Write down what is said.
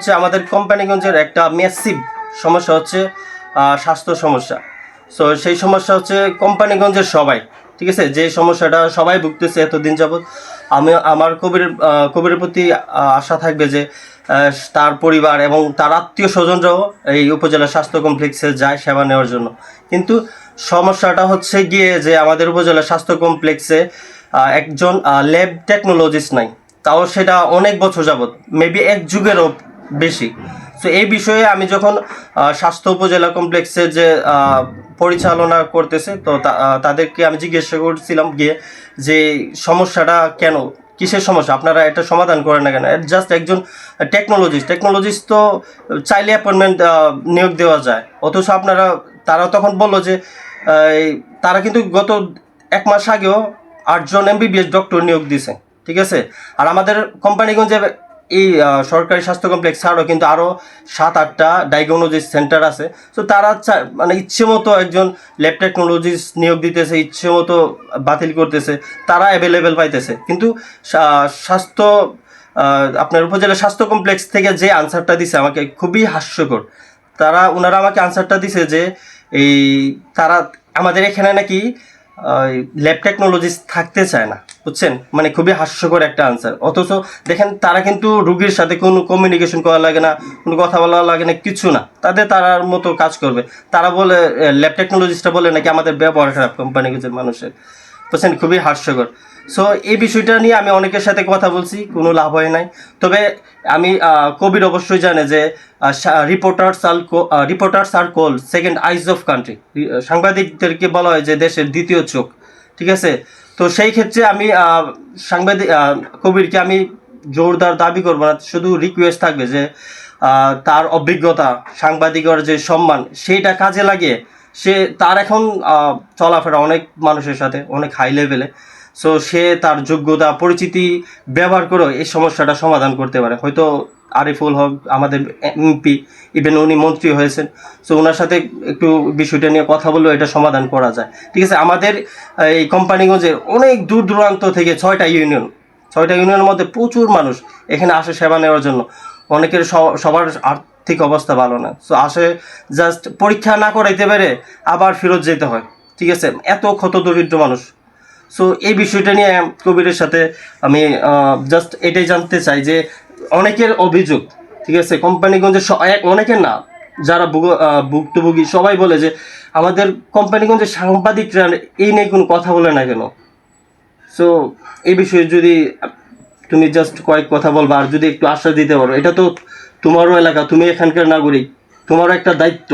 হচ্ছে আমাদের কোম্পানিগঞ্জের একটা ম্যাসিভ সমস্যা হচ্ছে স্বাস্থ্য সমস্যা। সো সেই সমস্যা হচ্ছে কোম্পানিগঞ্জের সবাই, ঠিক আছে, যে সমস্যাটা সবাই ভুগতেছে এতদিন যাবৎ। আমার কবিরের প্রতি আশা থাকবে যে তার পরিবার এবং তার আত্মীয় স্বজনরাও এই উপজেলা স্বাস্থ্য কমপ্লেক্সে যায় সেবা নেওয়ার জন্য। কিন্তু সমস্যাটা হচ্ছে গিয়ে যে আমাদের উপজেলা স্বাস্থ্য কমপ্লেক্সে একজন ল্যাব টেকনোলজিস্ট নাই, তাও সেটা অনেক বছর যাবৎ, মেবি এক যুগেরও বেশি। তো এই বিষয়ে আমি যখন স্বাস্থ্য উপজেলা কমপ্লেক্সে যে পরিচালনা করতেছে, তো তাদেরকে আমি জিজ্ঞাসা করছিলাম গিয়ে যে সমস্যাটা কেন, কিসের সমস্যা, আপনারা এটা সমাধান করেন না কেন। জাস্ট একজন টেকনোলজিস্ট তো চাইলে অ্যাপয়েন্টমেন্ট নিয়োগ দেওয়া যায়, অথচ তারা তখন বললো যে তারা কিন্তু গত 1 মাস আগেও 8জন MBBS ডক্টর নিয়োগ দিছে, ঠিক আছে। আর আমাদের কোম্পানিগঞ্জে এই সরকারি স্বাস্থ্য কমপ্লেক্স ছাড়াও কিন্তু আরও 7-8টা ডায়াগনোজিস্ট সেন্টার আছে। তো তারা মানে ইচ্ছে মতো একজন ল্যাব টেকনোলজিস্ট নিয়োগ দিতেছে, ইচ্ছে মতো বাতিল করতেছে, তারা অ্যাভেলেবেল পাইতেছে। কিন্তু স্বাস্থ্য আপনার উপজেলা স্বাস্থ্য কমপ্লেক্স থেকে যে আনসারটা দিছে আমাকে খুবই হাস্যকর। ওনারা আমাকে আনসারটা দিছে যে তারা আমাদের এখানে নাকি ল্যাব টেকনোলজিস্ট থাকতে চায় না, বুঝছেন, মানে খুবই হাস্যকর একটা আনসার। অথচ দেখেন তারা কিন্তু রুগীর সাথে কোনো কমিউনিকেশন করা লাগে না, কোনো কথা বলা লাগে না, কিছু না, তার মতো কাজ করবে। তারা বলে ল্যাব টেকনোলজিস্টরা বলে নাকি আমাদের ব্যবহার খারাপ কোম্পানিগঞ্জের মানুষের, বুঝছেন, খুবই হাস্যকর। সো এই বিষয়টা নিয়ে আমি অনেকের সাথে কথা বলছি, কোনো লাভ হয় নাই। তবে আমি কবির অবশ্যই জানে যে reporters are call second eyes of country, সাংবাদিকদেরকে বলা হয় যে দেশের দ্বিতীয় চোখ, ঠিক আছে। তো সেই ক্ষেত্রে আমি কবিরকে আমি জোরদার দাবি করবো না, শুধু রিকোয়েস্ট থাকবে যে তার অভিজ্ঞতা, সাংবাদিকের যে সম্মান, সেইটা কাজে লাগিয়ে তার এখন চলাফেরা অনেক মানুষের সাথে অনেক হাই লেভেলে। সো সে তার যোগ্যতা পরিচিতি ব্যবহার করে এই সমস্যাটা সমাধান করতে পারে। হয়তো আরিফুল হক আমাদের MP, ইভেন উনি মন্ত্রী হয়েছেন, সো ওনার সাথে একটু বিষয়টা নিয়ে কথা বললেও এটা সমাধান করা যায়, ঠিক আছে। আমাদের এই কোম্পানিগঞ্জের অনেক দূর দূরান্ত থেকে 6টা ইউনিয়নের মধ্যে প্রচুর মানুষ এখানে আসে সেবা নেওয়ার জন্য। অনেকের সবার আর্থিক অবস্থা ভালো না, সো আসে জাস্ট পরীক্ষা না করাইতে পারে আবার ফেরত যেতে হয়, ঠিক আছে, এত ক্ষত দরিদ্র মানুষ। সো এই বিষয়টা নিয়ে কবিরের সাথে আমি জাস্ট এটাই জানতে চাই যে অনেকের অভিযোগ, ঠিক আছে, কোম্পানিগঞ্জের অনেকের না, যারা ভুক্তভোগী সবাই বলে যে আমাদের কোম্পানিগঞ্জের সাংবাদিকরা এই নিয়ে কোনো কথা বলে না কেন। সো এই বিষয়ে যদি তুমি জাস্ট কয়েক কথা বলবা, আর যদি একটু আশ্বাস দিতে পারো, এটা তো তোমারও এলাকা, তুমি এখানকার নাগরিক, তোমারও একটা দায়িত্ব।